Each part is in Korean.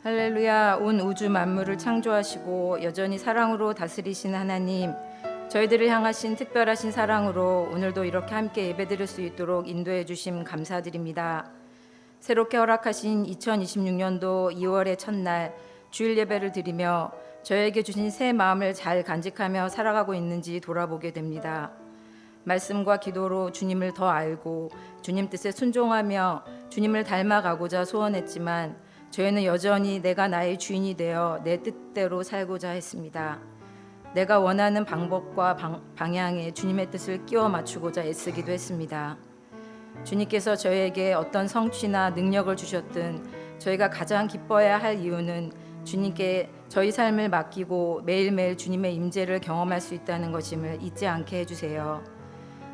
할렐루야. 온 우주 만물을 창조하시고 여전히 사랑으로 다스리신 하나님, 저희들을 향하신 특별하신 사랑으로 오늘도 이렇게 함께 예배드릴 수 있도록 인도해 주심 감사드립니다. 새롭게 허락하신 2026년도 2월의 첫날 주일 예배를 드리며 저에게 주신 새 마음을 잘 간직하며 살아가고 있는지 돌아보게 됩니다. 말씀과 기도로 주님을 더 알고 주님 뜻에 순종하며 주님을 닮아가고자 소원했지만 저희는 여전히 내가 나의 주인이 되어 내 뜻대로 살고자 했습니다. 내가 원하는 방법과 방향에 주님의 뜻을 끼워 맞추고자 애쓰기도 했습니다. 주님께서 저희에게 어떤 성취나 능력을 주셨든 저희가 가장 기뻐해야 할 이유는 주님께 저희 삶을 맡기고 매일매일 주님의 임재를 경험할 수 있다는 것임을 잊지 않게 해주세요.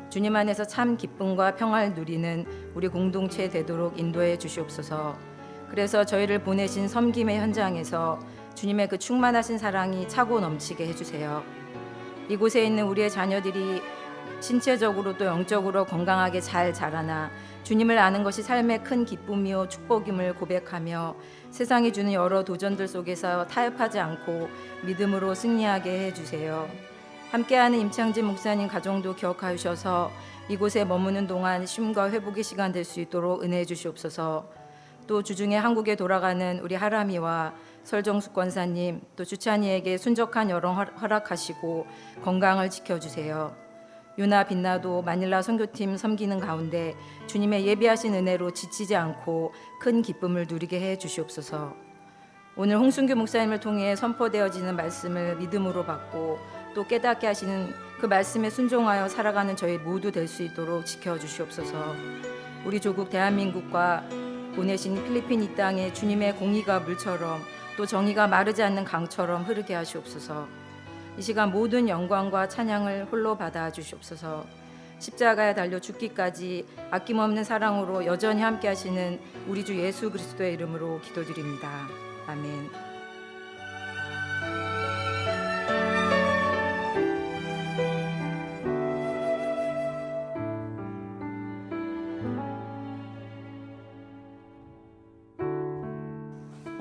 주님 안에서 참 기쁨과 평화를 누리는 우리 공동체 되도록 인도해 주시옵소서. 그래서 저희를 보내신 섬김의 현장에서 주님의 그 충만하신 사랑이 차고 넘치게 해주세요. 이곳에 있는 우리의 자녀들이 신체적으로 또 영적으로 건강하게 잘 자라나 주님을 아는 것이 삶의 큰 기쁨이요 축복임을 고백하며 세상이 주는 여러 도전들 속에서 타협하지 않고 믿음으로 승리하게 해주세요. 함께하는 임창진 목사님 가정도 기억하셔서 이곳에 머무는 동안 쉼과 회복의 시간 될 수 있도록 은혜해 주시옵소서. 또 주중에 한국에 돌아가는 우리 하람이와 설정숙 권사님 또 주찬이에게 순적한 여정 허락하시고 건강을 지켜주세요. 유나 빛나도 마닐라 선교팀 섬기는 가운데 주님의 예비하신 은혜로 지치지 않고 큰 기쁨을 누리게 해 주시옵소서. 오늘 홍순규 목사님을 통해 선포되어지는 말씀을 믿음으로 받고 또 깨닫게 하시는 그 말씀에 순종하여 살아가는 저희 모두 될 수 있도록 지켜주시옵소서. 우리 조국 대한민국과 보내신 필리핀 이 땅에 주님의 공의가 물처럼 또 정의가 마르지 않는 강처럼 흐르게 하시옵소서. 이 시간 모든 영광과 찬양을 홀로 받아 주시옵소서. 십자가에 달려 죽기까지 아낌없는 사랑으로 여전히 함께 하시는 우리 주 예수 그리스도의 이름으로 기도드립니다. 아멘.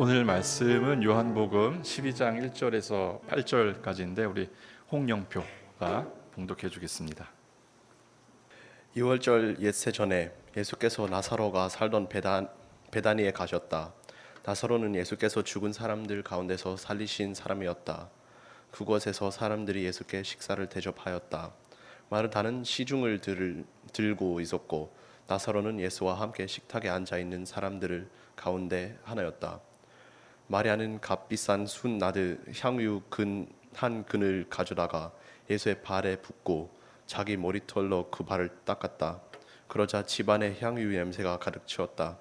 오늘 말씀은 요한복음 12장 1절에서 8절까지인데 우리 홍영표가 봉독해 주겠습니다. 2월절 옛새 전에 예수께서 나사로가 살던 베다니에 가셨다. 나사로는 예수께서 죽은 사람들 가운데서 살리신 사람이었다. 그곳에서 사람들이 예수께 식사를 대접하였다. 마르다는 시중을 들고 있었고 나사로는 예수와 함께 식탁에 앉아 있는 사람들을 가운데 하나였다. 마리아는 값비싼 순나드 향유 한 근을 가져다가 예수의 발에 붓고 자기 머리털로 그 발을 닦았다. 그러자 집안에 향유 냄새가 가득 채웠다.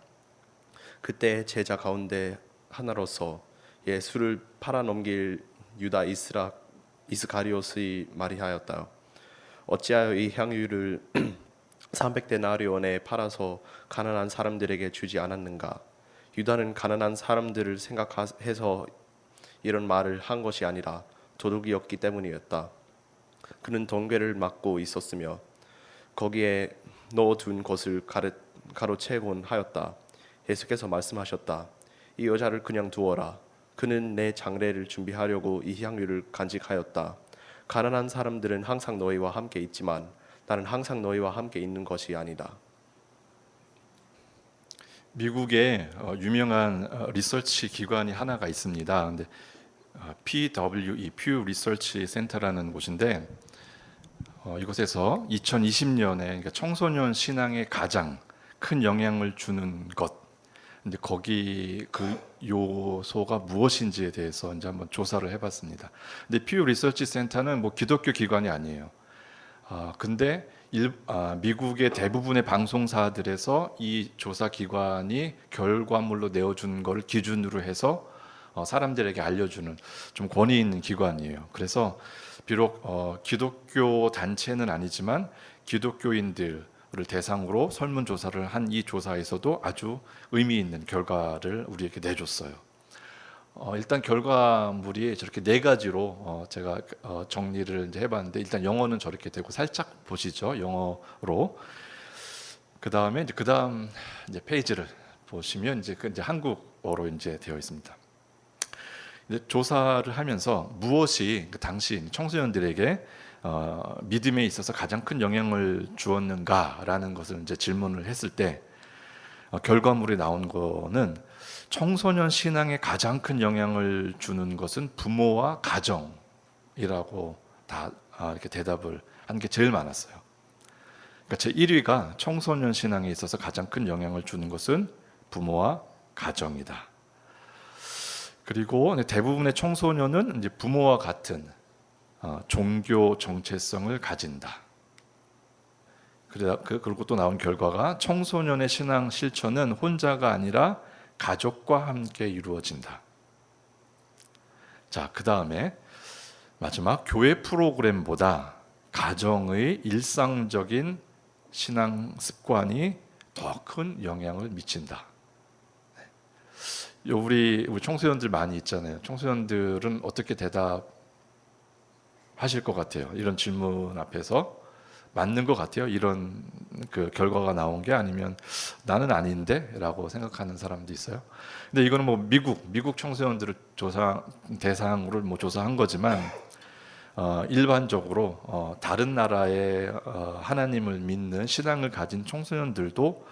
그때 제자 가운데 하나로서 예수를 팔아넘길 유다 이스가리옷의 말이 하였다. 어찌하여 이 향유를 300데나리온에 팔아서 가난한 사람들에게 주지 않았는가? 유다는 가난한 사람들을 생각해서 이런 말을 한 것이 아니라 도둑이었기 때문이었다. 그는 동괴를 막고 있었으며 거기에 넣어둔 것을 가로채곤 하였다. 예수께서 말씀하셨다. 이 여자를 그냥 두어라. 그는 내 장례를 준비하려고 이 향유를 간직하였다. 가난한 사람들은 항상 너희와 함께 있지만 나는 항상 너희와 함께 있는 것이 아니다. 미국에 유명한 리서치 기관이 하나가 있습니다. 근데 PWE, Pew Research Center라는 곳인데 이곳에서 2020년에 그러니까 청소년 신앙에 가장 큰 영향을 주는 것, 근데 거기 그 요소가 무엇인지에 대해서 이제 한번 조사를 해봤습니다. 근데 Pew Research Center는 뭐 기독교 기관이 아니에요. 근데 미국의 대부분의 방송사들에서 이 조사 기관이 결과물로 내어준 것을 기준으로 해서 사람들에게 알려주는 좀 권위 있는 기관이에요. 그래서 비록 기독교 단체는 아니지만 기독교인들을 대상으로 설문조사를 한 이 조사에서도 아주 의미 있는 결과를 우리에게 내줬어요. 일단 결과물이 저렇게 네 가지로 제가 정리를 이제 해봤는데, 일단 영어는 저렇게 되고 살짝 보시죠. 영어로. 그 다음에 이제 페이지를 보시면 이제 한국어로 이제 되어 있습니다. 이제 조사를 하면서 무엇이 그 당시 청소년들에게 믿음에 있어서 가장 큰 영향을 주었는가라는 것을 이제 질문을 했을 때 결과물이 나온 거는 청소년 신앙에 가장 큰 영향을 주는 것은 부모와 가정이라고 다 이렇게 대답을 한 게 제일 많았어요. 그러니까 제 1위가 청소년 신앙에 있어서 가장 큰 영향을 주는 것은 부모와 가정이다. 그리고 대부분의 청소년은 이제 부모와 같은 종교 정체성을 가진다. 그리고 또 나온 결과가 청소년의 신앙 실천은 혼자가 아니라 가족과 함께 이루어진다. 자, 그 다음에 마지막 교회 프로그램보다 가정의 일상적인 신앙 습관이 더 큰 영향을 미친다. 우리 청소년들 많이 있잖아요. 청소년들은 어떻게 대답하실 것 같아요? 이런 질문 앞에서 맞는 것 같아요. 이런 그 결과가 나온 게 아니면 나는 아닌데라고 생각하는 사람도 있어요. 근데 이거는 뭐 미국 청소년들을 대상으로 조사한 거지만 일반적으로 다른 나라의 하나님을 믿는 신앙을 가진 청소년들도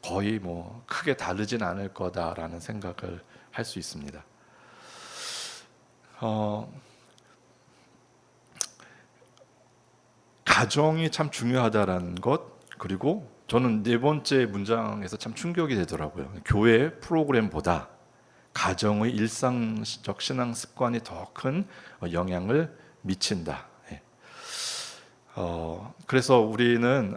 거의 뭐 크게 다르진 않을 거다라는 생각을 할 수 있습니다. 가정이 참 중요하다라는 것, 그리고 저는 네 번째 문장에서 참 충격이 되더라고요. 교회 프로그램보다 가정의 일상적 신앙 습관이 더 큰 영향을 미친다. 그래서 우리는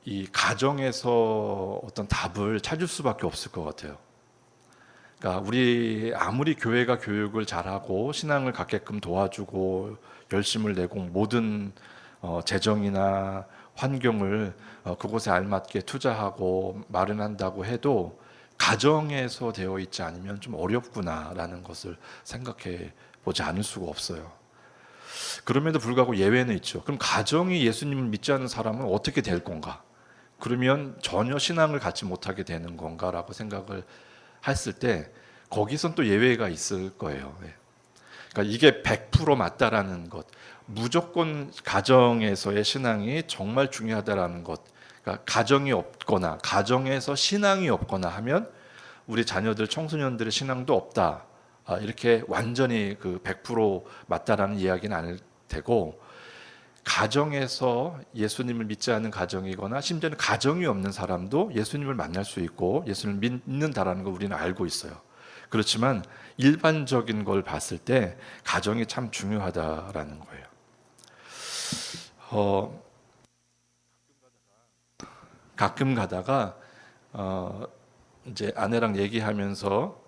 이 가정에서 어떤 답을 찾을 수밖에 없을 것 같아요. 그러니까 우리 아무리 교회가 교육을 잘하고 신앙을 갖게끔 도와주고 열심을 내고 모든 재정이나 환경을 그곳에 알맞게 투자하고 마련한다고 해도 가정에서 되어 있지 않으면 좀 어렵구나라는 것을 생각해 보지 않을 수가 없어요. 그럼에도 불구하고 예외는 있죠. 그럼 가정이 예수님을 믿지 않는 사람은 어떻게 될 건가? 그러면 전혀 신앙을 갖지 못하게 되는 건가라고 생각을 했을 때 거기선 또 예외가 있을 거예요. 그러니까 이게 100% 맞다라는 것, 무조건 가정에서의 신앙이 정말 중요하다라는 것, 그러니까 가정이 없거나 가정에서 신앙이 없거나 하면 우리 자녀들, 청소년들의 신앙도 없다. 이렇게 완전히 그 100% 맞다라는 이야기는 아닐 테고, 가정에서 예수님을 믿지 않는 가정이거나 심지어는 가정이 없는 사람도 예수님을 만날 수 있고 예수님을 믿는다라는 걸 우리는 알고 있어요. 그렇지만 일반적인 걸 봤을 때 가정이 참 중요하다라는 거예요. 가끔 가다가 이제 아내랑 얘기하면서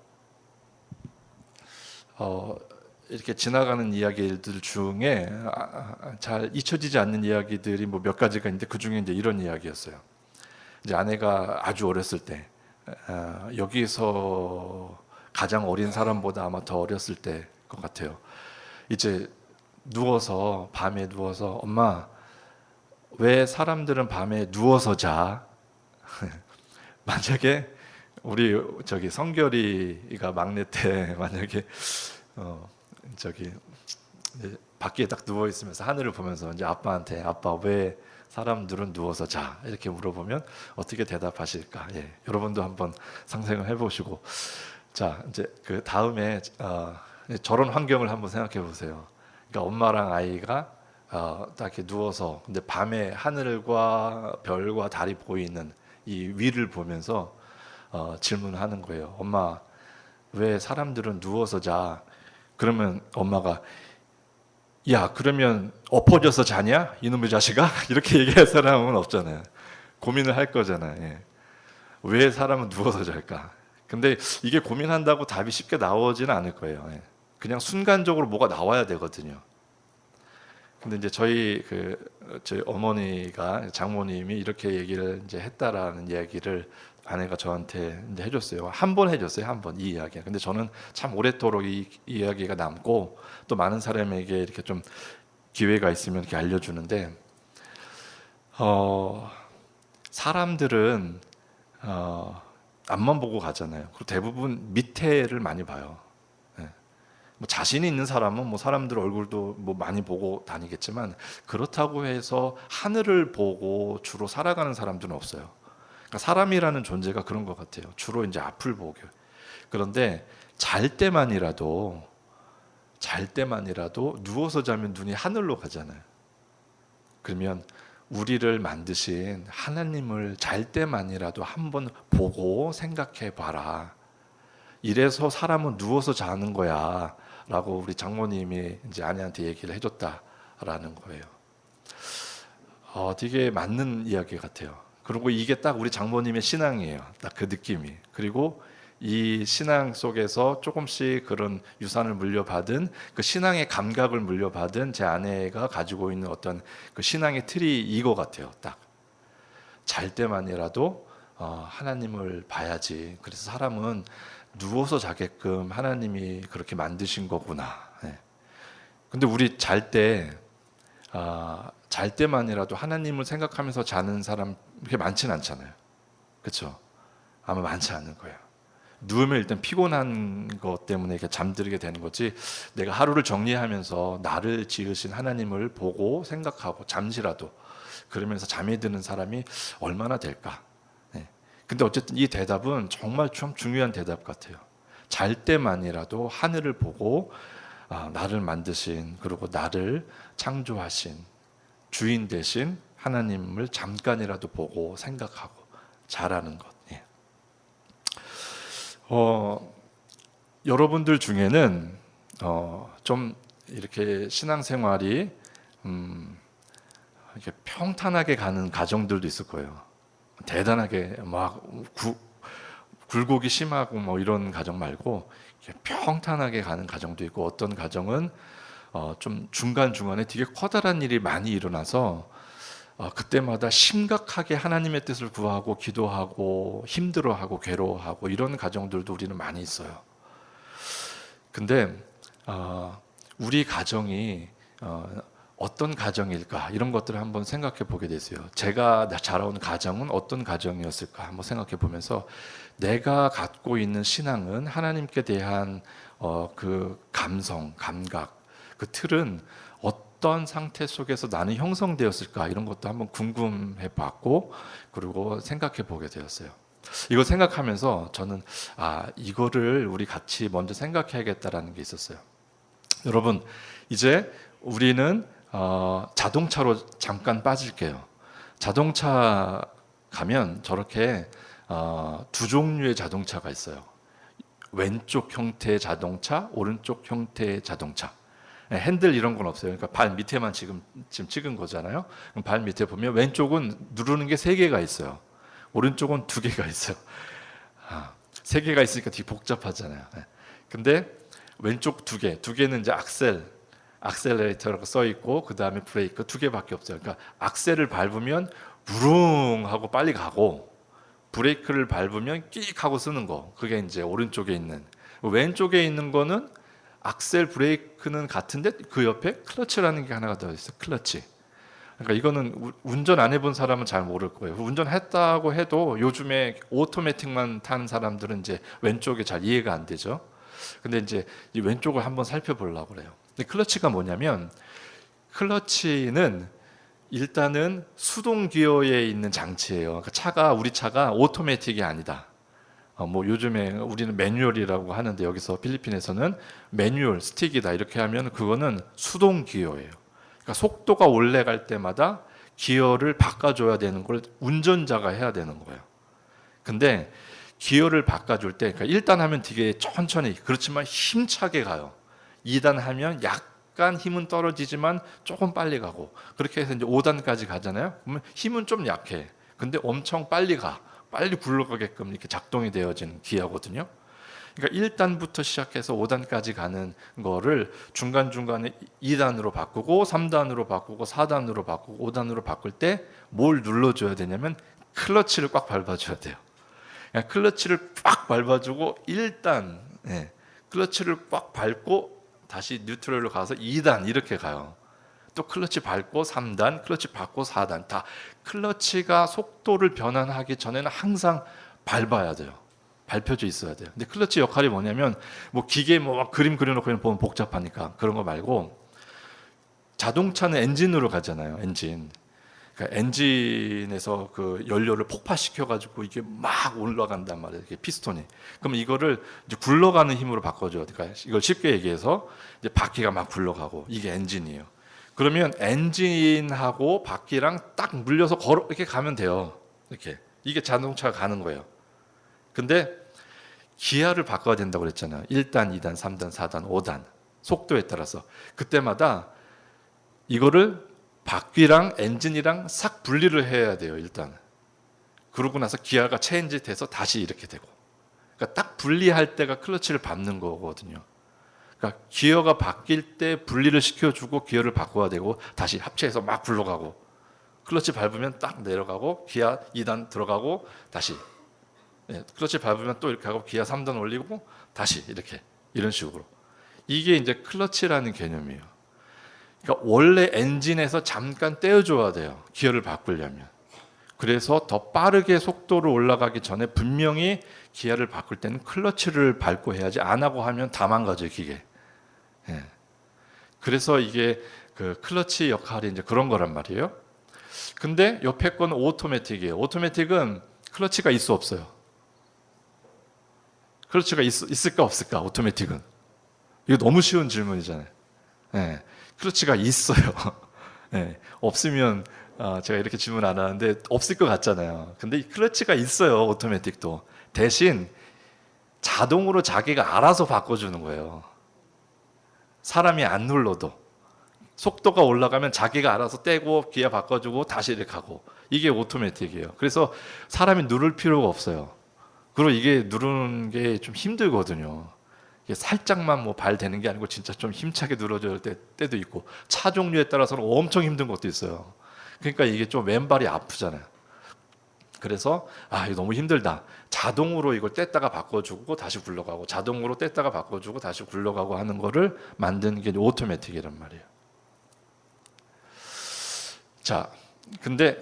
이렇게 지나가는 이야기들 중에 잘 잊혀지지 않는 이야기들이 뭐 몇 가지가 있는데 그 중에 이제 이런 이야기였어요. 이제 아내가 아주 어렸을 때 여기서 가장 어린 사람보다 아마 더 어렸을 때 것 같아요. 이제 밤에 누워서 엄마 왜 사람들은 밤에 누워서 자? 만약에 우리 성결이가 막내 때 만약에 밖에 딱 누워 있으면서 하늘을 보면서 이제 아빠한테 아빠 왜 사람들은 누워서 자 이렇게 물어보면 어떻게 대답하실까? 여러분도 한번 상상을 해보시고 자 이제 그 다음에 저런 환경을 한번 생각해 보세요. 그러니까 엄마랑 아이가 딱 이렇게 누워서 근데 밤에 하늘과 별과 달이 보이는 이 위를 보면서 질문하는 거예요. 엄마 왜 사람들은 누워서 자? 그러면 엄마가 야 그러면 엎어져서 자냐 이놈의 자식아 이렇게 얘기할 사람은 없잖아요. 고민을 할 거잖아요. 왜 사람은 누워서 잘까? 근데 이게 고민한다고 답이 쉽게 나오지는 않을 거예요. 그냥 순간적으로 뭐가 나와야 되거든요. 근데 이제 저희 어머니가 장모님이 이렇게 얘기를 이제 했다라는 이야기를 아내가 저한테 이제 해줬어요. 한 번 해줬어요. 한 번 이 이야기. 근데 저는 참 오래도록 이 이야기가 남고 또 많은 사람에게 이렇게 좀 기회가 있으면 이렇게 알려주는데 사람들은 앞만 보고 가잖아요. 그리고 대부분 밑에를 많이 봐요. 뭐 자신이 있는 사람은 뭐 사람들 얼굴도 뭐 많이 보고 다니겠지만 그렇다고 해서 하늘을 보고 주로 살아가는 사람들은 없어요. 그러니까 사람이라는 존재가 그런 것 같아요. 주로 이제 앞을 보게. 그런데 잘 때만이라도 누워서 자면 눈이 하늘로 가잖아요. 그러면 우리를 만드신 하나님을 잘 때만이라도 한번 보고 생각해 봐라. 이래서 사람은 누워서 자는 거야 라고 우리 장모님이 이제 아내한테 얘기를 해줬다라는 거예요. 되게 맞는 이야기 같아요. 그리고 이게 딱 우리 장모님의 신앙이에요. 딱 그 느낌이. 그리고 이 신앙 속에서 조금씩 그런 유산을 물려받은 그 신앙의 감각을 물려받은 제 아내가 가지고 있는 어떤 그 신앙의 틀이 이거 같아요. 딱 잘 때만이라도 하나님을 봐야지. 그래서 사람은 누워서 자게끔 하나님이 그렇게 만드신 거구나. 근데 우리 잘 때만이라도 하나님을 생각하면서 자는 사람 그렇게 많지는 않잖아요. 그렇죠? 아마 많지 않을 거예요. 누우면 일단 피곤한 것 때문에 이렇게 잠들게 되는 거지, 내가 하루를 정리하면서 나를 지으신 하나님을 보고 생각하고 잠시라도 그러면서 잠이 드는 사람이 얼마나 될까? 근데 어쨌든 이 대답은 정말 좀 중요한 대답 같아요. 잘 때만이라도 하늘을 보고 나를 만드신, 그리고 나를 창조하신 주인 되신 하나님을 잠깐이라도 보고 생각하고 자라는 것. 여러분들 중에는 좀 이렇게 신앙생활이 이렇게 평탄하게 가는 가정들도 있을 거예요. 대단하게 막 굴곡이 심하고 뭐 이런 가정 말고 평탄하게 가는 가정도 있고, 어떤 가정은 좀 중간중간에 되게 커다란 일이 많이 일어나서 그때마다 심각하게 하나님의 뜻을 구하고 기도하고 힘들어하고 괴로워하고 이런 가정들도 우리는 많이 있어요. 근데 우리 가정이 어떤 가정일까, 이런 것들을 한번 생각해 보게 됐어요. 제가 자라온 가정은 어떤 가정이었을까 한번 생각해 보면서, 내가 갖고 있는 신앙은 하나님께 대한 그 감성, 감각, 그 틀은 어떤 상태 속에서 나는 형성되었을까, 이런 것도 한번 궁금해 봤고, 그리고 생각해 보게 되었어요. 이걸 생각하면서 저는 이거를 우리 같이 먼저 생각해야겠다라는 게 있었어요. 여러분, 이제 우리는 자동차로 잠깐 빠질게요. 자동차 가면 저렇게 두 종류의 자동차가 있어요. 왼쪽 형태의 자동차, 오른쪽 형태의 자동차. 핸들 이런 건 없어요. 그러니까 발 밑에만 지금 찍은 거잖아요. 그럼 발 밑에 보면 왼쪽은 누르는 게 3개가 있어요. 오른쪽은 2개가 있어요. 3개가 있으니까 되게 복잡하잖아요. 근데 왼쪽 2개는 이제 악셀레이터라고 써 있고, 그 다음에 브레이크 2개밖에 없어요. 그러니까 악셀을 밟으면 부릉 하고 빨리 가고, 브레이크를 밟으면 끼익 하고 쓰는 거, 그게 이제 오른쪽에 있는. 왼쪽에 있는 거는 악셀 브레이크는 같은데 그 옆에 클러치라는 게 하나가 더 있어요. 클러치. 그러니까 이거는 운전 안 해본 사람은 잘 모를 거예요. 운전했다고 해도 요즘에 오토매틱만 탄 사람들은 이제 왼쪽에 잘 이해가 안 되죠. 근데 이제 이 왼쪽을 한번 살펴보려고 그래요. 근데 클러치가 뭐냐면, 클러치는 일단은 수동 기어에 있는 장치예요. 그러니까 우리 차가 오토매틱이 아니다. 뭐 요즘에 우리는 매뉴얼이라고 하는데, 여기서 필리핀에서는 매뉴얼 스틱이다 이렇게 하면 그거는 수동 기어예요. 그러니까 속도가 올라갈 때마다 기어를 바꿔줘야 되는 걸 운전자가 해야 되는 거예요. 근데 기어를 바꿔줄 때, 그러니까 1단 하면 되게 천천히, 그렇지만 힘차게 가요. 2단 하면 약간 힘은 떨어지지만 조금 빨리 가고, 그렇게 해서 이제 5단까지 가잖아요. 그러면 힘은 좀 약해. 근데 엄청 빨리 가. 빨리 굴러가게끔 이렇게 작동이 되어진 기어거든요. 그러니까 1단부터 시작해서 5단까지 가는 거를 중간중간에 2단으로 바꾸고 3단으로 바꾸고 4단으로 바꾸고 5단으로 바꿀 때 뭘 눌러줘야 되냐면 클러치를 꽉 밟아줘야 돼요. 그러니까 클러치를 꽉 밟아주고 1단, 클러치를 꽉 밟고 다시 뉴트럴로 가서 2단 이렇게 가요. 또 클러치 밟고 3단, 클러치 밟고 4단. 다 클러치가 속도를 변환하기 전에는 항상 밟아야 돼요. 밟혀져 있어야 돼요. 근데 클러치 역할이 뭐냐면 뭐 기계 뭐 막 그림 그려놓고 그냥 보면 복잡하니까 그런 거 말고 자동차는 엔진으로 가잖아요. 엔진. 그러니까 엔진에서 그 연료를 폭파시켜 가지고 이게 막 올라간단 말이에요. 이게 피스톤이. 그럼 이거를 이제 굴러가는 힘으로 바꿔줘요. 그러니까 이걸 쉽게 얘기해서 이제 바퀴가 막 굴러가고 이게 엔진이에요. 그러면 엔진하고 바퀴랑 딱 물려서 걸어 이렇게 가면 돼요. 이렇게 이게 자동차가 가는 거예요. 근데 기아를 바꿔야 된다고 그랬잖아요. 1단, 2단, 3단, 4단, 5단 속도에 따라서 그때마다 이거를 바퀴랑 엔진이랑 싹 분리를 해야 돼요. 일단 그러고 나서 기아가 체인지 돼서 다시 이렇게 되고, 그러니까 딱 분리할 때가 클러치를 밟는 거거든요. 그러니까 기어가 바뀔 때 분리를 시켜주고 기어를 바꿔야 되고 다시 합체해서 막 굴러가고, 클러치 밟으면 딱 내려가고 기아 2단 들어가고 다시, 클러치 밟으면 또 이렇게 하고 기아 3단 올리고 다시 이렇게, 이런 식으로. 이게 이제 클러치라는 개념이에요. 그러니까 원래 엔진에서 잠깐 떼어줘야 돼요. 기어를 바꾸려면. 그래서 더 빠르게 속도를 올라가기 전에 분명히 기아를 바꿀 때는 클러치를 밟고 해야지, 안 하고 하면 다 망가져요, 기계. 예. 그래서 이게 그 클러치 역할이 이제 그런 거란 말이에요. 근데 옆에 건 오토매틱이에요. 오토매틱은 클러치가 있어 없어요? 클러치가 있을까 없을까? 오토매틱은. 이거 너무 쉬운 질문이잖아요. 예. 클러치가 있어요. 네, 없으면 제가 이렇게 질문 안 하는데 없을 것 같잖아요. 근데 이 클러치가 있어요. 오토매틱도. 대신 자동으로 자기가 알아서 바꿔주는 거예요. 사람이 안 눌러도 속도가 올라가면 자기가 알아서 떼고 기아 바꿔주고 다시 이렇게 하고, 이게 오토매틱이에요. 그래서 사람이 누를 필요가 없어요. 그리고 이게 누르는 게 좀 힘들거든요. 이게 살짝만 뭐 발 대는 게 아니고 진짜 좀 힘차게 눌러줘야 될 때도 있고, 차 종류에 따라서는 엄청 힘든 것도 있어요. 그러니까 이게 좀 왼발이 아프잖아요. 그래서 이거 너무 힘들다. 자동으로 이걸 뗐다가 바꿔주고 다시 굴러가고, 자동으로 뗐다가 바꿔주고 다시 굴러가고 하는 거를 만드는 게 오토매틱이란 말이에요. 자, 근데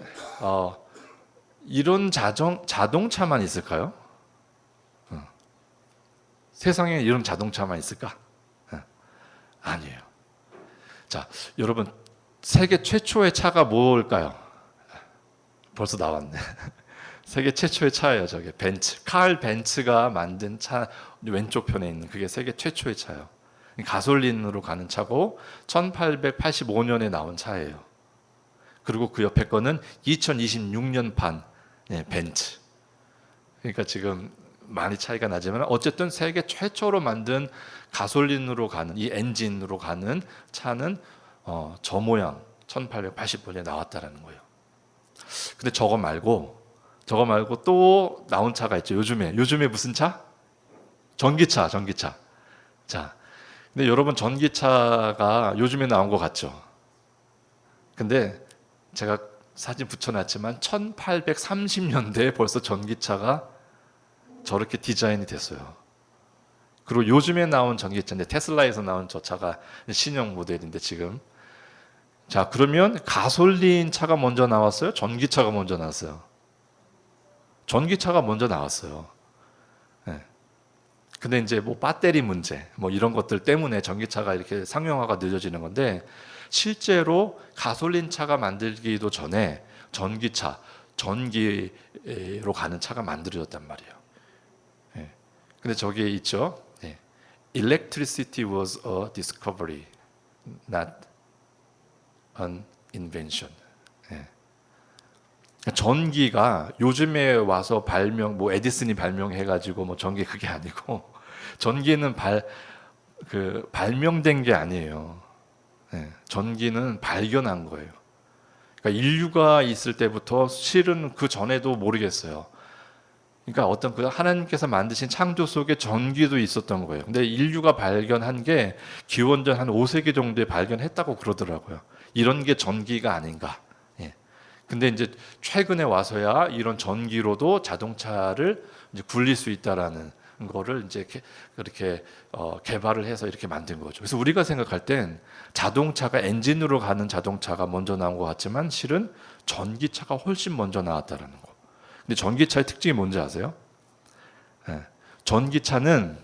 이런 자동차만 있을까요? 세상에 이런 자동차만 있을까? 아니에요. 자, 여러분, 세계 최초의 차가 뭘까요? 벌써 나왔네. 세계 최초의 차예요. 저게 벤츠. 칼 벤츠가 만든 차, 왼쪽 편에 있는 그게 세계 최초의 차예요. 가솔린으로 가는 차고 1885년에 나온 차예요. 그리고 그 옆에 거는 2026년판 벤츠. 그러니까 지금 많이 차이가 나지만 어쨌든 세계 최초로 만든 가솔린으로 가는, 이 엔진으로 가는 차는 저 모양 1885년에 나왔다라는 거예요. 근데 저거 말고 또 나온 차가 있죠. 요즘에 무슨 차? 전기차. 자, 근데 여러분, 전기차가 요즘에 나온 것 같죠? 근데 제가 사진 붙여놨지만 1830년대에 벌써 전기차가 저렇게 디자인이 됐어요. 그리고 요즘에 나온 전기차인데 테슬라에서 나온 저 차가 신형 모델인데 지금. 자, 그러면 가솔린 차가 먼저 나왔어요? 전기차가 먼저 나왔어요? 전기차가 먼저 나왔어요. 네. 근데 이제 뭐 배터리 문제 뭐 이런 것들 때문에 전기차가 이렇게 상용화가 늦어지는 건데, 실제로 가솔린 차가 만들기도 전에 전기차, 전기로 가는 차가 만들어졌단 말이에요. 근데 저기에 있죠. Electricity was a discovery, not an invention. 전기가 요즘에 와서 뭐 에디슨이 발명해가지고 뭐 전기, 그게 아니고, 전기는 발명된 게 아니에요. 전기는 발견한 거예요. 그러니까 인류가 있을 때부터 실은 그 전에도 모르겠어요. 그러니까 어떤 그 하나님께서 만드신 창조 속에 전기도 있었던 거예요. 근데 인류가 발견한 게 기원전 한 5세기 정도에 발견했다고 그러더라고요. 이런 게 전기가 아닌가. 근데 이제 최근에 와서야 이런 전기로도 자동차를 이제 굴릴 수 있다라는 거를 이제 그렇게 개발을 해서 이렇게 만든 거죠. 그래서 우리가 생각할 땐 자동차가 엔진으로 가는 자동차가 먼저 나온 것 같지만 실은 전기차가 훨씬 먼저 나왔다라는 거. 근데 전기차의 특징이 뭔지 아세요? 예. 전기차는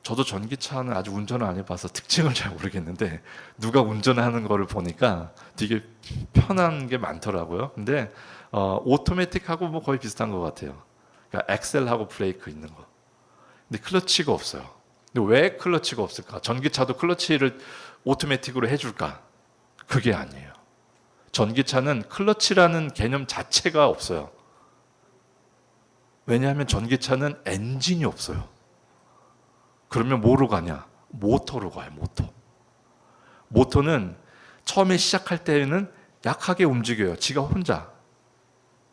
저도 전기차는 아직 운전을 안 해봐서 특징을 잘 모르겠는데 누가 운전하는 거를 보니까 되게 편한 게 많더라고요. 근데 오토매틱하고 뭐 거의 비슷한 것 같아요. 그러니까 엑셀하고 브레이크 있는 거. 근데 클러치가 없어요. 근데 왜 클러치가 없을까? 전기차도 클러치를 오토매틱으로 해줄까? 그게 아니에요. 전기차는 클러치라는 개념 자체가 없어요. 왜냐하면 전기차는 엔진이 없어요. 그러면 뭐로 가냐? 모터로 가요, 모터. 모터는 처음에 시작할 때에는 약하게 움직여요. 지가 혼자.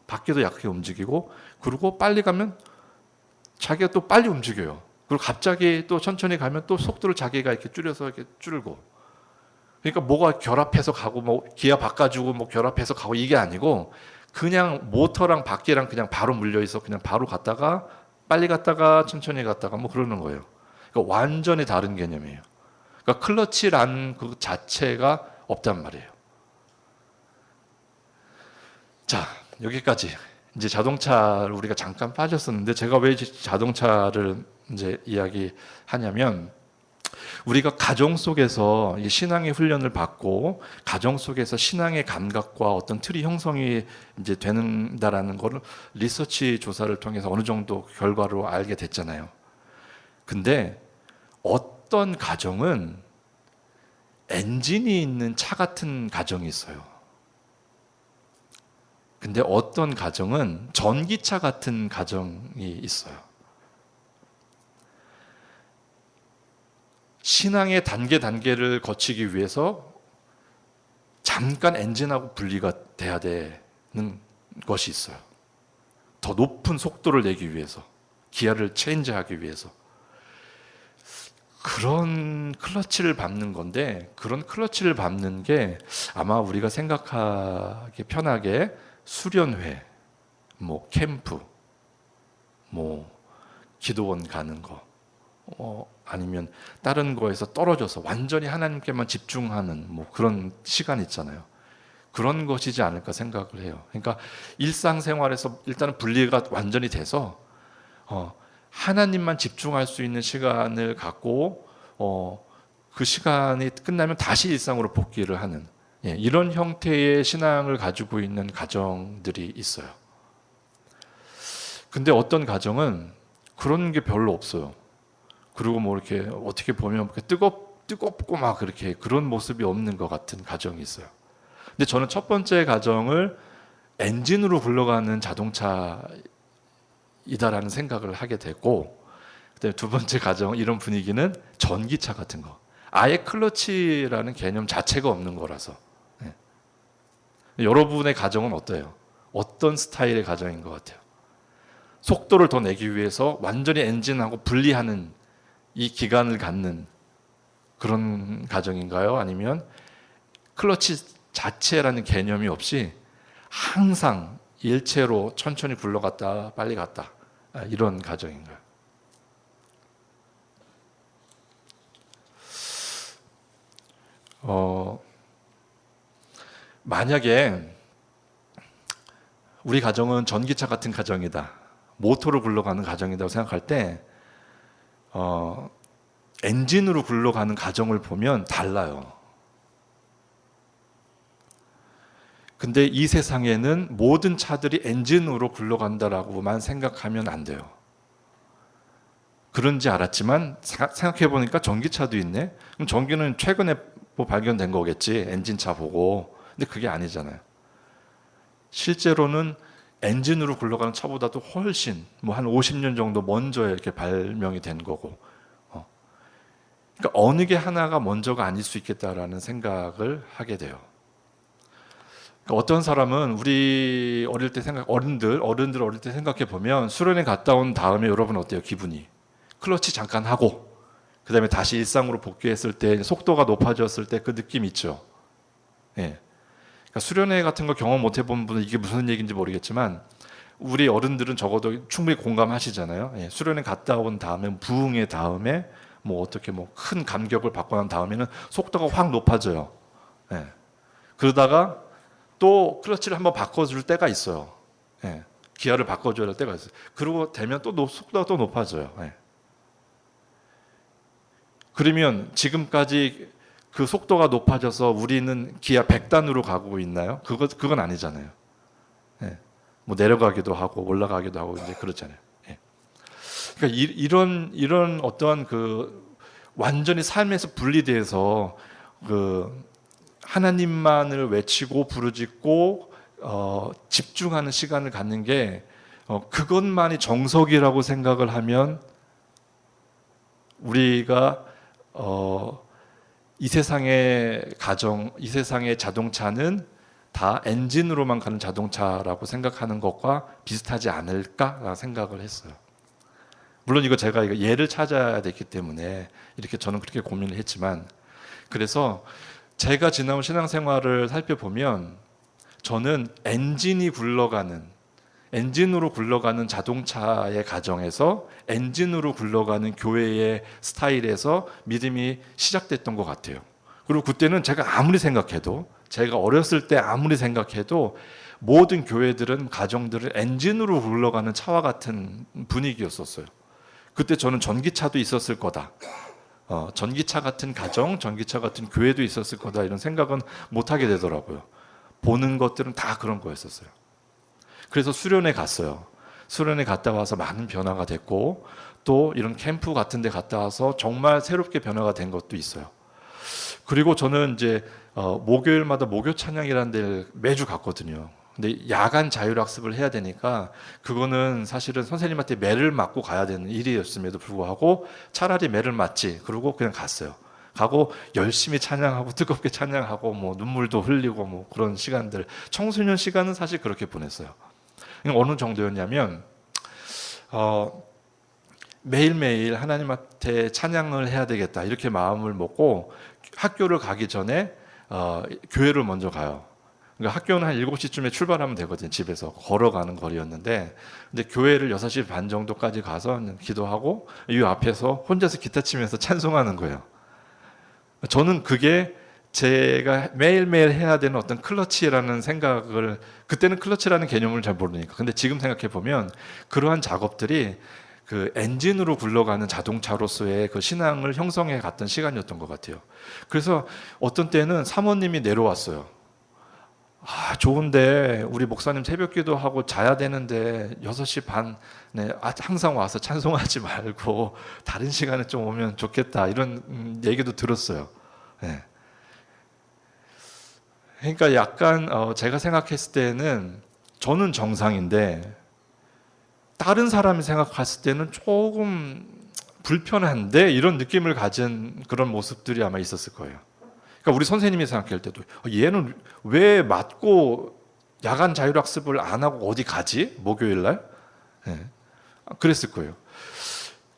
밖에도 약하게 움직이고, 그리고 빨리 가면 자기가 또 빨리 움직여요. 그리고 갑자기 또 천천히 가면 또 속도를 자기가 이렇게 줄여서 이렇게 줄고. 그러니까 뭐가 결합해서 가고, 뭐 기아 바꿔주고, 뭐 결합해서 가고 이게 아니고, 그냥 모터랑 바퀴랑 그냥 바로 물려 있어. 그냥 바로 갔다가 빨리 갔다가 천천히 갔다가 뭐 그러는 거예요. 그러니까 완전히 다른 개념이에요. 그러니까 클러치란 그 자체가 없단 말이에요. 자, 여기까지. 이제 자동차를 우리가 잠깐 빠졌었는데 제가 왜 자동차를 이제 이야기하냐면 우리가 가정 속에서 신앙의 훈련을 받고 가정 속에서 신앙의 감각과 어떤 틀이 형성이 이제 되는다라는 거를 리서치 조사를 통해서 어느 정도 결과로 알게 됐잖아요. 근데 어떤 가정은 엔진이 있는 차 같은 가정이 있어요. 근데 어떤 가정은 전기차 같은 가정이 있어요. 신앙의 단계를 거치기 위해서 잠깐 엔진하고 분리가 돼야 되는 것이 있어요. 더 높은 속도를 내기 위해서, 기아를 체인지하기 위해서. 그런 클러치를 밟는 건데, 그런 클러치를 밟는 게 아마 우리가 생각하기 편하게 수련회, 뭐 캠프, 뭐 기도원 가는 거, 아니면 다른 거에서 떨어져서 완전히 하나님께만 집중하는 뭐 그런 시간 있잖아요. 그런 것이지 않을까 생각을 해요. 그러니까 일상생활에서 일단은 분리가 완전히 돼서 하나님만 집중할 수 있는 시간을 갖고 그 시간이 끝나면 다시 일상으로 복귀를 하는 이런 형태의 신앙을 가지고 있는 가정들이 있어요. 근데 어떤 가정은 그런 게 별로 없어요. 그리고 뭐 이렇게 어떻게 보면 뜨겁고 막 그렇게 그런 모습이 없는 것 같은 가정이 있어요. 근데 저는 첫 번째 가정을 엔진으로 굴러가는 자동차이다라는 생각을 하게 되고, 그다음에 두 번째 가정 이런 분위기는 전기차 같은 거. 아예 클러치라는 개념 자체가 없는 거라서. 여러분의 가정은 어때요? 어떤 스타일의 가정인 것 같아요? 속도를 더 내기 위해서 완전히 엔진하고 분리하는 이 기간을 갖는 그런 가정인가요? 아니면 클러치 자체라는 개념이 없이 항상 일체로 천천히 굴러갔다 빨리 갔다 이런 가정인가요? 만약에 우리 가정은 전기차 같은 가정이다, 모터로 굴러가는 가정이라고 생각할 때 엔진으로 굴러가는 가정을 보면 달라요. 근데 이 세상에는 모든 차들이 엔진으로 굴러간다라고만 생각하면 안 돼요. 그런지 알았지만 생각해 보니까 전기차도 있네. 그럼 전기는 최근에 뭐 발견된 거겠지, 엔진차 보고. 근데 그게 아니잖아요. 실제로는 엔진으로 굴러가는 차보다도 훨씬 뭐 한 50년 정도 먼저 이렇게 발명이 된 거고. 그러니까 어느 게 하나가 먼저가 아닐 수 있겠다라는 생각을 하게 돼요. 그러니까 어떤 사람은 우리 어릴 때 어른들 어릴 때 생각해 보면 수련회 갔다 온 다음에 여러분 어때요? 기분이 클러치 잠깐 하고 그다음에 다시 일상으로 복귀했을 때 속도가 높아졌을 때 그 느낌 있죠. 예. 그러니까 수련회 같은 거 경험 못 해본 분은 이게 무슨 얘기인지 모르겠지만 우리 어른들은 적어도 충분히 공감하시잖아요. 예. 수련회 갔다 온 다음에 부흥의 다음에 뭐 어떻게 뭐 큰 감격을 받고 난 다음에는 속도가 확 높아져요. 예. 그러다가 또 클러치를 한번 바꿔줄 때가 있어요. 예. 기아를 바꿔줘야 할 때가 있어요. 그러고 되면 또 속도가 또 높아져요. 예. 그러면 지금까지 그 속도가 높아져서 우리는 기아 100단으로 가고 있나요? 그건 아니잖아요. 예. 뭐 내려가기도 하고 올라가기도 하고 이제 그렇잖아요. 예. 그러니까 이런 어떠한 그 완전히 삶에서 분리돼서 그 하나님만을 외치고 부르짖고 집중하는 시간을 갖는 게 그것만이 정석이라고 생각을 하면 우리가 이 세상의 가정, 이 세상의 자동차는 다 엔진으로만 가는 자동차라고 생각하는 것과 비슷하지 않을까 생각을 했어요. 물론 제가 예를 찾아야 됐기 때문에 이렇게 저는 그렇게 고민을 했지만, 그래서 제가 지나온 신앙생활을 살펴보면 저는 엔진으로 굴러가는 자동차의 가정에서 엔진으로 굴러가는 교회의 스타일에서 믿음이 시작됐던 것 같아요. 그리고 그때는 제가 어렸을 때 아무리 생각해도 모든 교회들은 가정들은 엔진으로 굴러가는 차와 같은 분위기였었어요. 그때 저는 전기차도 있었을 거다. 전기차 같은 가정, 전기차 같은 교회도 있었을 거다 이런 생각은 못 하게 되더라고요. 보는 것들은 다 그런 거였었어요. 그래서 수련회 갔어요. 수련회 갔다 와서 많은 변화가 됐고, 또 이런 캠프 같은 데 갔다 와서 정말 새롭게 변화가 된 것도 있어요. 그리고 저는 이제 목요일마다 목요 찬양이라는 데를 매주 갔거든요. 근데 야간 자율학습을 해야 되니까 그거는 사실은 선생님한테 매를 맞고 가야 되는 일이었음에도 불구하고 차라리 매를 맞지, 그러고 그냥 갔어요. 가고 열심히 찬양하고 뜨겁게 찬양하고 뭐 눈물도 흘리고 뭐 그런 시간들, 청소년 시간은 사실 그렇게 보냈어요. 어느 정도였냐면 매일매일 하나님한테 찬양을 해야 되겠다 이렇게 마음을 먹고 학교를 가기 전에 교회를 먼저 가요. 그러니까 학교는 한 7시쯤에 출발하면 되거든요. 집에서 걸어가는 거리였는데, 근데 교회를 6시 반 정도까지 가서 기도하고 이 앞에서 혼자서 기타 치면서 찬송하는 거예요. 저는 그게 제가 매일매일 해야 되는 어떤 클러치라는 생각을, 그때는 클러치라는 개념을 잘 모르니까, 근데 지금 생각해 보면 그러한 작업들이 그 엔진으로 굴러가는 자동차로서의 그 신앙을 형성해 갔던 시간이었던 것 같아요. 그래서 어떤 때는 사모님이 내려왔어요. 좋은데 우리 목사님 새벽 기도하고 자야 되는데 6시 반에 항상 와서 찬송하지 말고 다른 시간에 좀 오면 좋겠다 이런 얘기도 들었어요. 네. 그러니까 약간 제가 생각했을 때는 저는 정상인데 다른 사람이 생각했을 때는 조금 불편한데 이런 느낌을 가진 그런 모습들이 아마 있었을 거예요. 그러니까 우리 선생님이 생각할 때도 얘는 왜 맞고 야간 자율학습을 안 하고 어디 가지? 목요일 날? 네. 그랬을 거예요.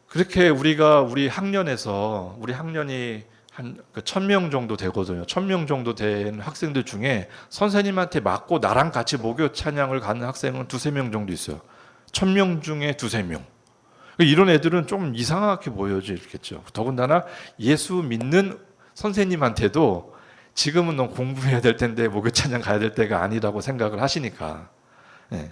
그렇게 우리 학년이 한 1000명 정도 되거든요. 1000명 정도 된 학생들 중에 선생님한테 맞고 나랑 같이 목요 찬양을 가는 학생은 2-3명 정도 있어요. 1000명 중에 2-3명. 이런 애들은 좀 이상하게 보여지겠죠. 더군다나 예수 믿는 선생님한테도 지금은 너 공부해야 될 텐데 목요 찬양 가야 될 때가 아니라고 생각을 하시니까. 네.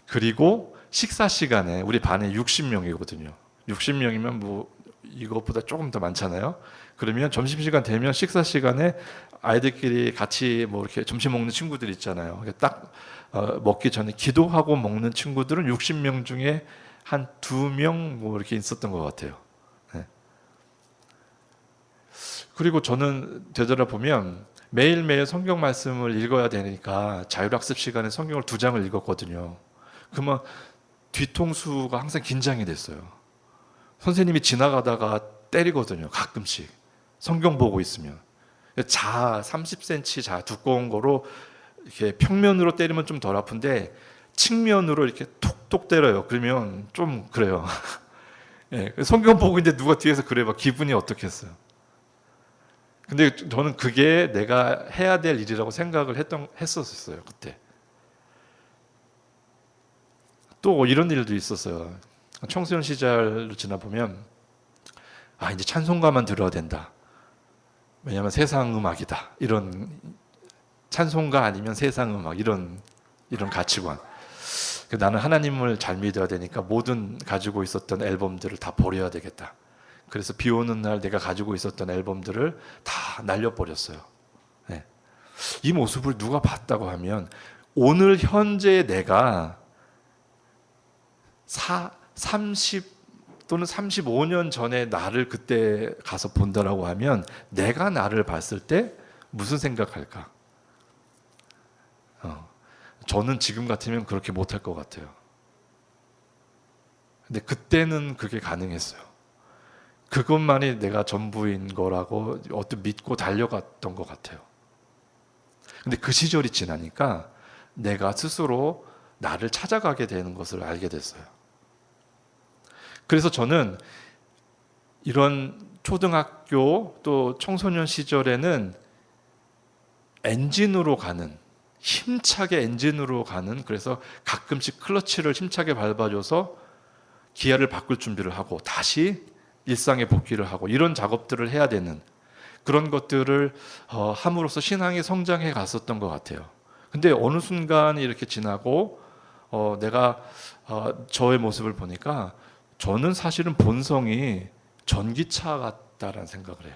그리고 식사 시간에 우리 반에 60명이거든요. 60명이면 뭐 이것보다 조금 더 많잖아요. 그러면 점심시간 되면 식사 시간에 아이들끼리 같이 뭐 이렇게 점심 먹는 친구들 있잖아요. 딱 먹기 전에 기도하고 먹는 친구들은 60명 중에 한 2명 뭐 이렇게 있었던 것 같아요. 네. 그리고 저는 되돌아보면 매일매일 성경 말씀을 읽어야 되니까 자율학습 시간에 성경을 2장을 읽었거든요. 그러면 뒤통수가 항상 긴장이 됐어요. 선생님이 지나가다가 때리거든요. 가끔씩 성경 보고 있으면 30cm 자 두꺼운 거로 이렇게 평면으로 때리면 좀 덜 아픈데 측면으로 이렇게 톡톡 때려요. 그러면 좀 그래요. 네, 성경 보고 있는데 누가 뒤에서 그래 봐 기분이 어떻겠어요. 근데 저는 그게 내가 해야 될 일이라고 생각을 했었어요. 그때 또 이런 일도 있었어요. 청소년 시절로 지나보면 이제 찬송가만 들어야 된다. 왜냐하면 세상 음악이다. 이런 찬송가 아니면 세상 음악 이런 가치관. 나는 하나님을 잘 믿어야 되니까 모든 가지고 있었던 앨범들을 다 버려야 되겠다. 그래서 비 오는 날 내가 가지고 있었던 앨범들을 다 날려버렸어요. 네. 이 모습을 누가 봤다고 하면 오늘 현재 내가 30 또는 35년 전에 나를 그때 가서 본다라고 하면 내가 나를 봤을 때 무슨 생각할까? 저는 지금 같으면 그렇게 못할 것 같아요. 근데 그때는 그게 가능했어요. 그것만이 내가 전부인 거라고 어떤 믿고 달려갔던 것 같아요. 근데 그 시절이 지나니까 내가 스스로 나를 찾아가게 되는 것을 알게 됐어요. 그래서 저는 이런 초등학교 또 청소년 시절에는 엔진으로 가는, 힘차게 엔진으로 가는, 그래서 가끔씩 클러치를 힘차게 밟아줘서 기아를 바꿀 준비를 하고 다시 일상에 복귀를 하고 이런 작업들을 해야 되는 그런 것들을 함으로써 신앙이 성장해 갔었던 것 같아요. 근데 어느 순간이 이렇게 지나고 내가 저의 모습을 보니까 저는 사실은 본성이 전기차 같다라는 생각을 해요.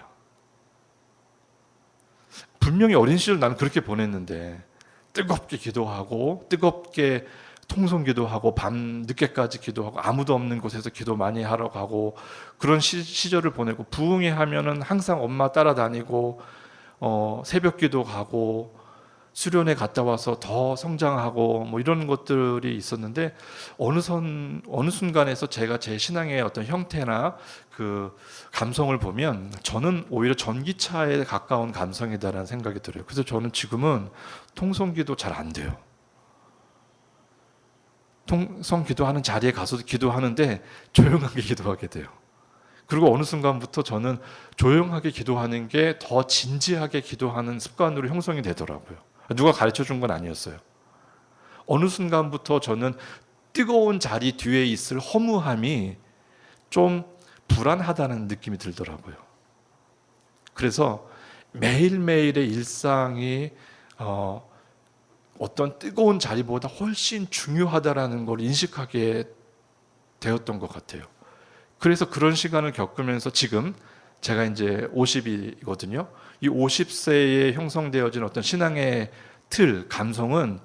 분명히 어린 시절 나는 그렇게 보냈는데 뜨겁게 기도하고 뜨겁게 통성기도 하고 밤 늦게까지 기도하고 아무도 없는 곳에서 기도 많이 하러 가고 그런 시절을 보내고 부흥회 하면은 항상 엄마 따라다니고 새벽기도 가고 수련회 갔다 와서 더 성장하고 뭐 이런 것들이 있었는데 어느 순간에서 제가 제 신앙의 어떤 형태나 그 감성을 보면 저는 오히려 전기차에 가까운 감성이다라는 생각이 들어요. 그래서 저는 지금은 통성기도 잘 안 돼요. 통성 기도하는 자리에 가서도 기도하는데 조용하게 기도하게 돼요. 그리고 어느 순간부터 저는 조용하게 기도하는 게 더 진지하게 기도하는 습관으로 형성이 되더라고요. 누가 가르쳐 준 건 아니었어요. 어느 순간부터 저는 뜨거운 자리 뒤에 있을 허무함이 좀 불안하다는 느낌이 들더라고요. 그래서 매일매일의 일상이 어떤 뜨거운 자리보다 훨씬 중요하다라는 걸 인식하게 되었던 것 같아요. 그래서 그런 시간을 겪으면서 지금 제가 이제 50이거든요. 이 50세에 형성되어진 어떤 신앙의 틀, 감성은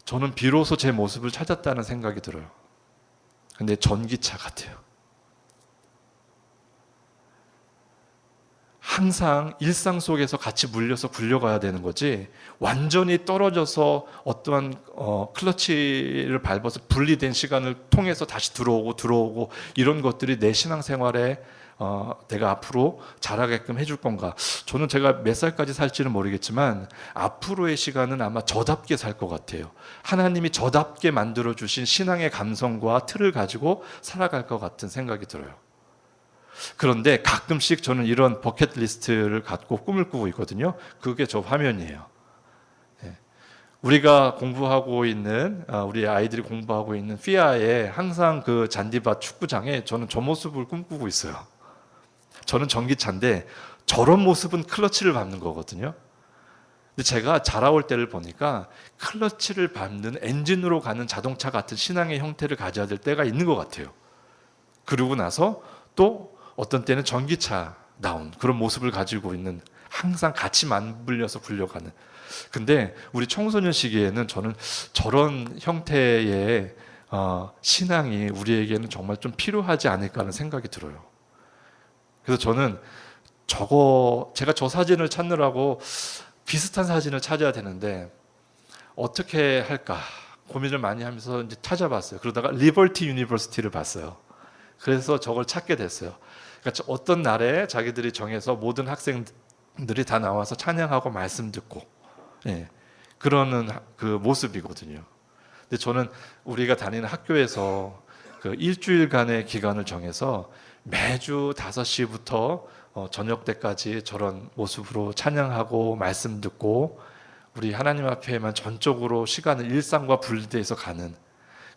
저는 비로소 제 모습을 찾았다는 생각이 들어요. 근데 전기차 같아요. 항상 일상 속에서 같이 물려서 굴려가야 되는 거지 완전히 떨어져서 어떠한 클러치를 밟아서 분리된 시간을 통해서 다시 들어오고 이런 것들이 내 신앙생활에 내가 앞으로 자라게끔 해줄 건가. 저는 제가 몇 살까지 살지는 모르겠지만 앞으로의 시간은 아마 저답게 살 것 같아요. 하나님이 저답게 만들어주신 신앙의 감성과 틀을 가지고 살아갈 것 같은 생각이 들어요. 그런데 가끔씩 저는 이런 버킷리스트를 갖고 꿈을 꾸고 있거든요. 그게 저 화면이에요. 우리가 공부하고 있는 우리 아이들이 공부하고 있는 피아의 항상 그 잔디밭 축구장에 저는 저 모습을 꿈꾸고 있어요. 저는 전기차인데 저런 모습은 클러치를 밟는 거거든요. 근데 제가 자라올 때를 보니까 클러치를 밟는 엔진으로 가는 자동차 같은 신앙의 형태를 가져야 될 때가 있는 것 같아요. 그러고 나서 또 어떤 때는 전기차다운 그런 모습을 가지고 있는 항상 같이 맞물려서 굴려가는. 근데 우리 청소년 시기에는 저는 저런 형태의 신앙이 우리에게는 정말 좀 필요하지 않을까 하는 생각이 들어요. 그래서 저는 제가 저 사진을 찾느라고 비슷한 사진을 찾아야 되는데 어떻게 할까 고민을 많이 하면서 이제 찾아봤어요. 그러다가 리버티 유니버시티를 봤어요. 그래서 저걸 찾게 됐어요. 그러니까 어떤 날에 자기들이 정해서 모든 학생들이 다 나와서 찬양하고 말씀 듣고 그러는 그 모습이거든요. 근데 저는 우리가 다니는 학교에서 그 일주일간의 기간을 정해서 매주 5시부터 저녁 때까지 저런 모습으로 찬양하고 말씀 듣고 우리 하나님 앞에만 전적으로 시간을 일상과 분리돼서 가는,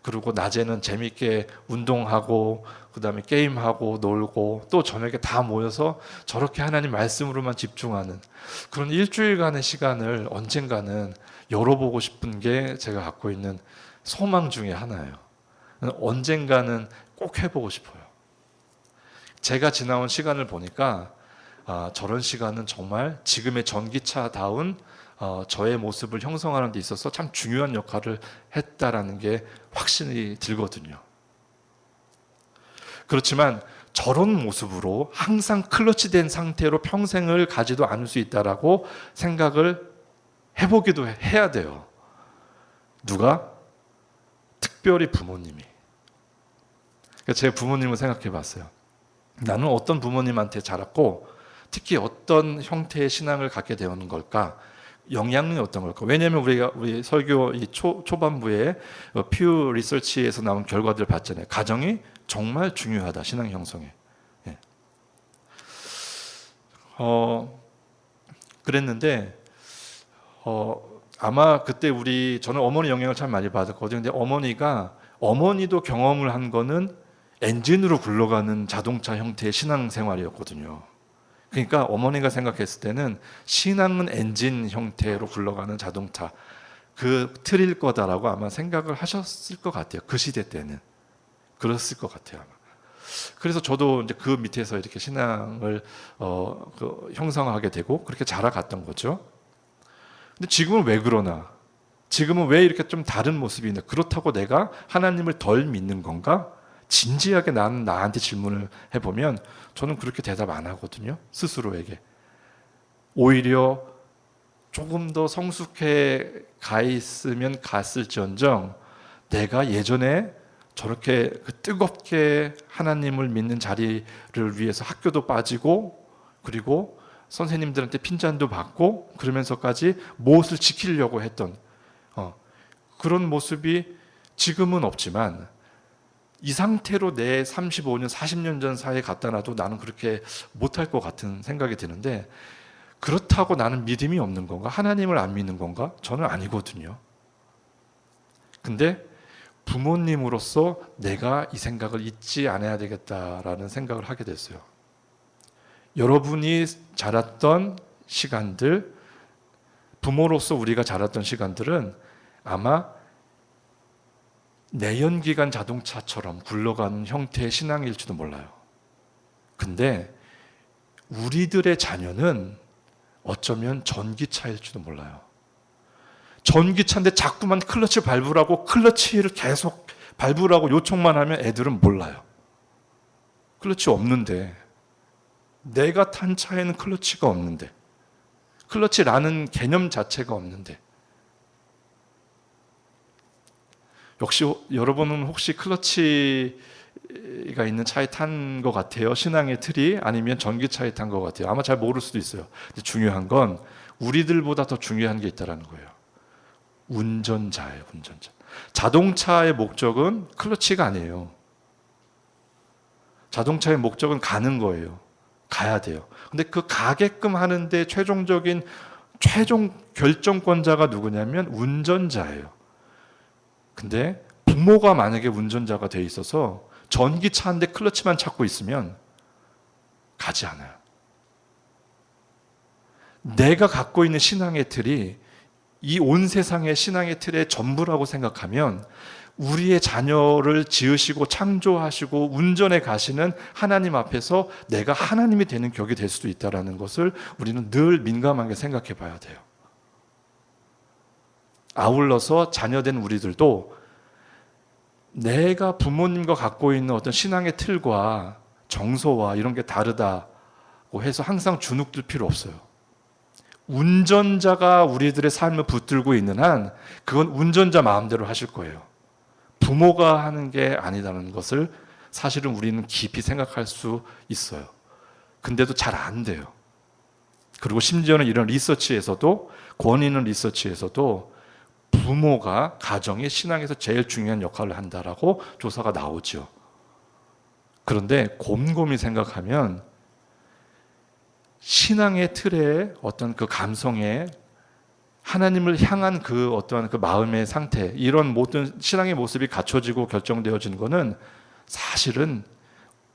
그리고 낮에는 재밌게 운동하고 그다음에 게임하고 놀고 또 저녁에 다 모여서 저렇게 하나님 말씀으로만 집중하는 그런 일주일간의 시간을 언젠가는 열어보고 싶은 게 제가 갖고 있는 소망 중에 하나예요. 언젠가는 꼭 해보고 싶어요. 제가 지나온 시간을 보니까 저런 시간은 정말 지금의 전기차다운 저의 모습을 형성하는 데 있어서 참 중요한 역할을 했다라는 게 확신이 들거든요. 그렇지만 저런 모습으로 항상 클러치된 상태로 평생을 가지도 않을 수 있다라고 생각을 해보기도 해야 돼요. 누가? 특별히 부모님이. 제 부모님을 생각해 봤어요. 나는 어떤 부모님한테 자랐고 특히 어떤 형태의 신앙을 갖게 되는 걸까? 영향력이 어떤 걸까? 왜냐하면 우리 설교 초반부에 퓨 리서치에서 나온 결과들 봤잖아요. 가정이 정말 중요하다, 신앙 형성에. 예. 그랬는데 아마 그때 저는 어머니 영향을 참 많이 받았거든요. 근데 어머니도 경험을 한 거는 엔진으로 굴러가는 자동차 형태의 신앙생활이었거든요. 그러니까 어머니가 생각했을 때는 신앙은 엔진 형태로 굴러가는 자동차 그 틀일 거다라고 아마 생각을 하셨을 것 같아요. 그 시대 때는 그랬을 것 같아요. 아마. 그래서 저도 이제 그 밑에서 이렇게 신앙을 형성하게 되고 그렇게 자라갔던 거죠. 근데 지금은 왜 그러나? 지금은 왜 이렇게 좀 다른 모습이 있나? 그렇다고 내가 하나님을 덜 믿는 건가? 진지하게 나한테 질문을 해보면 저는 그렇게 대답 안 하거든요. 스스로에게. 오히려 조금 더 성숙해 가 있으면 갔을지언정 내가 예전에 저렇게 뜨겁게 하나님을 믿는 자리를 위해서 학교도 빠지고 그리고 선생님들한테 핀잔도 받고 그러면서까지 무엇을 지키려고 했던 그런 모습이 지금은 없지만 이 상태로 내 35년, 40년 전 사이에 갖다 놔도 나는 그렇게 못할 것 같은 생각이 드는데 그렇다고 나는 믿음이 없는 건가? 하나님을 안 믿는 건가? 저는 아니거든요. 근데 부모님으로서 내가 이 생각을 잊지 않아야 되겠다라는 생각을 하게 됐어요. 여러분이 자랐던 시간들, 부모로서 우리가 자랐던 시간들은 아마 내연기관 자동차처럼 굴러가는 형태의 신앙일지도 몰라요. 근데 우리들의 자녀는 어쩌면 전기차일지도 몰라요. 전기차인데 자꾸만 클러치 밟으라고 클러치를 계속 밟으라고 요청만 하면 애들은 몰라요. 클러치 없는데 내가 탄 차에는 클러치가 없는데 클러치라는 개념 자체가 없는데 역시 여러분은 혹시 클러치가 있는 차에 탄 것 같아요? 신앙의 틀이 아니면 전기차에 탄 것 같아요? 아마 잘 모를 수도 있어요. 근데 중요한 건 우리들보다 더 중요한 게 있다는 거예요. 운전자예요. 운전자. 자동차의 목적은 클러치가 아니에요. 자동차의 목적은 가는 거예요. 가야 돼요. 근데 그 가게끔 하는데 최종 결정권자가 누구냐면 운전자예요. 근데 부모가 만약에 운전자가 돼 있어서 전기차인데 클러치만 찾고 있으면 가지 않아요. 내가 갖고 있는 신앙의 틀이 이 온 세상의 신앙의 틀의 전부라고 생각하면 우리의 자녀를 지으시고 창조하시고 운전해 가시는 하나님 앞에서 내가 하나님이 되는 격이 될 수도 있다는 것을 우리는 늘 민감하게 생각해 봐야 돼요. 아울러서 자녀된 우리들도 내가 부모님과 갖고 있는 어떤 신앙의 틀과 정서와 이런 게 다르다고 해서 항상 주눅들 필요 없어요. 운전자가 우리들의 삶을 붙들고 있는 한 그건 운전자 마음대로 하실 거예요. 부모가 하는 게 아니라는 것을 사실은 우리는 깊이 생각할 수 있어요. 근데도 잘 안 돼요. 그리고 심지어는 이런 리서치에서도 권위 있는 리서치에서도 부모가 가정의 신앙에서 제일 중요한 역할을 한다라고 조사가 나오죠. 그런데 곰곰이 생각하면 신앙의 틀에 어떤 그 감성에 하나님을 향한 그 어떠한 그 마음의 상태, 이런 모든 신앙의 모습이 갖춰지고 결정되어지는 것은 사실은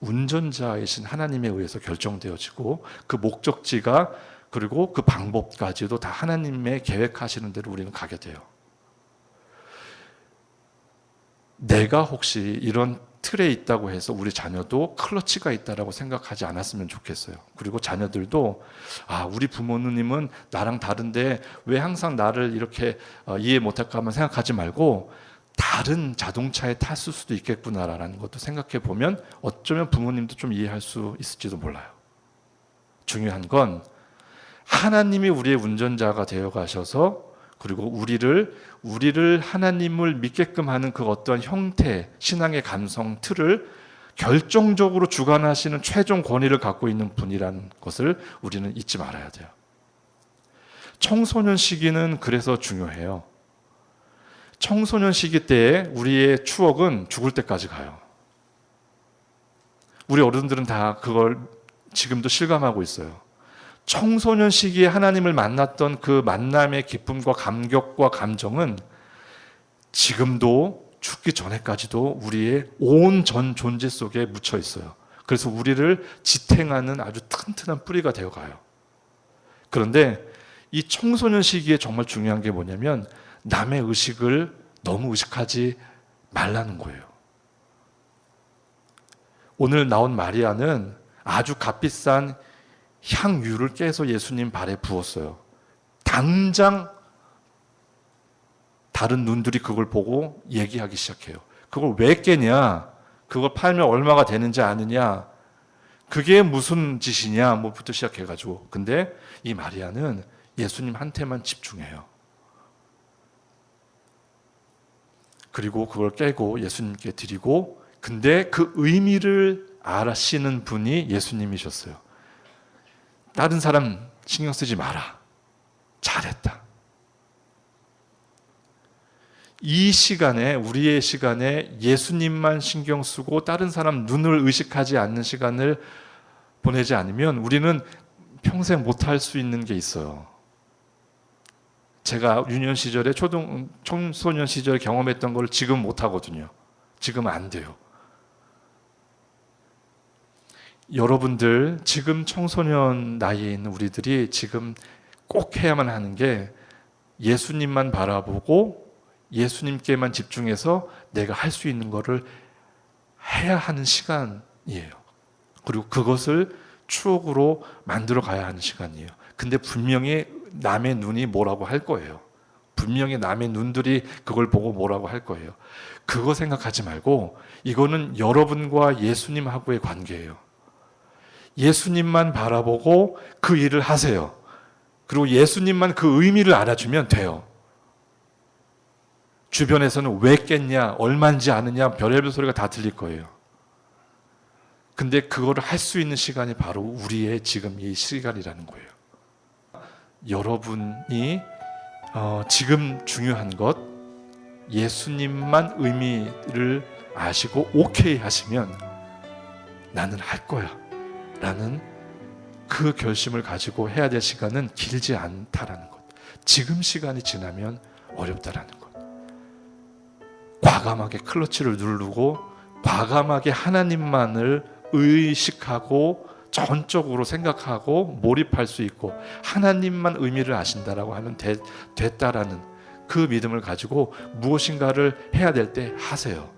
운전자이신 하나님에 의해서 결정되어지고 그 목적지가 그리고 그 방법까지도 다 하나님의 계획하시는 대로 우리는 가게 돼요. 내가 혹시 이런 틀에 있다고 해서 우리 자녀도 클러치가 있다라고 생각하지 않았으면 좋겠어요. 그리고 자녀들도 우리 부모님은 나랑 다른데 왜 항상 나를 이렇게 이해 못할까만 생각하지 말고 다른 자동차에 탔을 수도 있겠구나라는 것도 생각해 보면 어쩌면 부모님도 좀 이해할 수 있을지도 몰라요. 중요한 건 하나님이 우리의 운전자가 되어 가셔서 그리고 우리를 하나님을 믿게끔 하는 그 어떤 형태, 신앙의 감성 틀을 결정적으로 주관하시는 최종 권위를 갖고 있는 분이라는 것을 우리는 잊지 말아야 돼요. 청소년 시기는 그래서 중요해요. 청소년 시기 때에 우리의 추억은 죽을 때까지 가요. 우리 어른들은 다 그걸 지금도 실감하고 있어요. 청소년 시기에 하나님을 만났던 그 만남의 기쁨과 감격과 감정은 지금도 죽기 전에까지도 우리의 온 전 존재 속에 묻혀 있어요. 그래서 우리를 지탱하는 아주 튼튼한 뿌리가 되어가요. 그런데 이 청소년 시기에 정말 중요한 게 뭐냐면 남의 의식을 너무 의식하지 말라는 거예요. 오늘 나온 마리아는 아주 값비싼 향유를 깨서 예수님 발에 부었어요. 당장 다른 눈들이 그걸 보고 얘기하기 시작해요. 그걸 왜 깨냐? 그걸 팔면 얼마가 되는지 아느냐? 그게 무슨 짓이냐? 뭐부터 시작해가지고. 근데 이 마리아는 예수님한테만 집중해요. 그리고 그걸 깨고 예수님께 드리고, 근데 그 의미를 아시는 분이 예수님이셨어요. 다른 사람 신경 쓰지 마라. 잘했다. 이 시간에, 우리의 시간에 예수님만 신경 쓰고 다른 사람 눈을 의식하지 않는 시간을 보내지 않으면 우리는 평생 못할 수 있는 게 있어요. 제가 유년 시절에 청소년 시절에 경험했던 걸 지금 못하거든요. 지금 안 돼요. 여러분들 지금 청소년 나이에 있는 우리들이 지금 꼭 해야만 하는 게 예수님만 바라보고 예수님께만 집중해서 내가 할 수 있는 거를 해야 하는 시간이에요. 그리고 그것을 추억으로 만들어 가야 하는 시간이에요. 근데 분명히 남의 눈이 뭐라고 할 거예요. 분명히 남의 눈들이 그걸 보고 뭐라고 할 거예요. 그거 생각하지 말고 이거는 여러분과 예수님하고의 관계예요. 예수님만 바라보고 그 일을 하세요. 그리고 예수님만 그 의미를 알아주면 돼요. 주변에서는 왜 깼냐, 얼마인지 아느냐, 별의별 소리가 다 들릴 거예요. 근데 그거를 할 수 있는 시간이 바로 우리의 지금 이 시간이라는 거예요. 여러분이 지금 중요한 것, 예수님만 의미를 아시고 오케이 하시면 나는 할 거야 라는 그 결심을 가지고 해야 될 시간은 길지 않다라는 것. 지금 시간이 지나면 어렵다라는 것. 과감하게 클러치를 누르고 과감하게 하나님만을 의식하고 전적으로 생각하고 몰입할 수 있고 하나님만 의미를 아신다라고 하면 됐다라는 그 믿음을 가지고 무엇인가를 해야 될 때 하세요.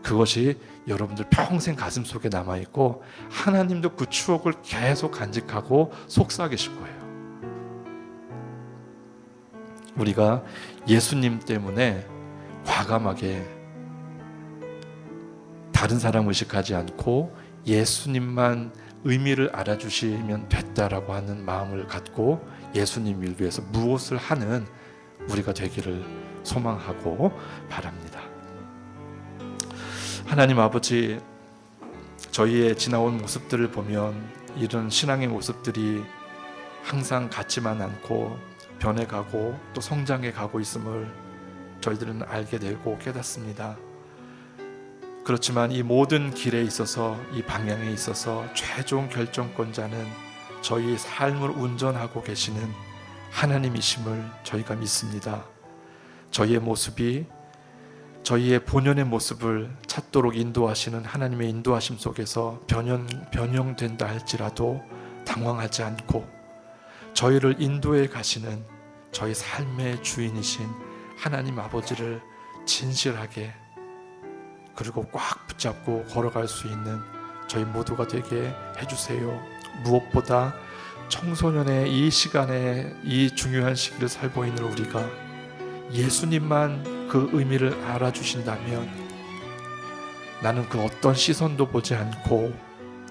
그것이 여러분들 평생 가슴 속에 남아있고 하나님도 그 추억을 계속 간직하고 속삭이실 거예요. 우리가 예수님 때문에 과감하게 다른 사람 의식하지 않고 예수님만 의미를 알아주시면 됐다라고 하는 마음을 갖고 예수님을 위해서 무엇을 하는 우리가 되기를 소망하고 바랍니다. 하나님 아버지, 저희의 지나온 모습들을 보면 이런 신앙의 모습들이 항상 같지만 않고 변해가고 또 성장해 가고 있음을 저희들은 알게 되고 깨닫습니다. 그렇지만 이 모든 길에 있어서, 이 방향에 있어서 최종 결정권자는 저희의 삶을 운전하고 계시는 하나님이심을 저희가 믿습니다. 저희의 모습이 저희의 본연의 모습을 찾도록 인도하시는 하나님의 인도하심 속에서 변형된다 할지라도 당황하지 않고 저희를 인도해 가시는 저희 삶의 주인이신 하나님 아버지를 진실하게 그리고 꽉 붙잡고 걸어갈 수 있는 저희 모두가 되게 해주세요. 무엇보다 청소년의 이 시간에 이 중요한 시기를 살고 있는 우리가 예수님만 그 의미를 알아주신다면 나는 그 어떤 시선도 보지 않고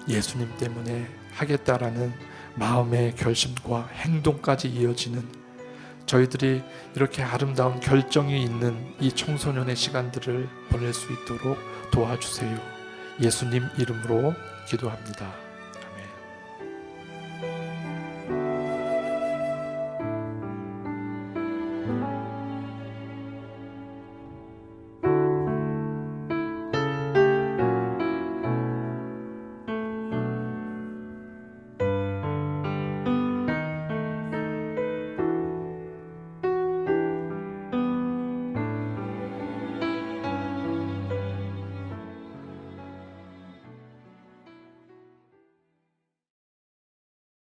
예수님 때문에 하겠다라는 마음의 결심과 행동까지 이어지는 저희들이 이렇게 아름다운 결정이 있는 이 청소년의 시간들을 보낼 수 있도록 도와주세요. 예수님 이름으로 기도합니다.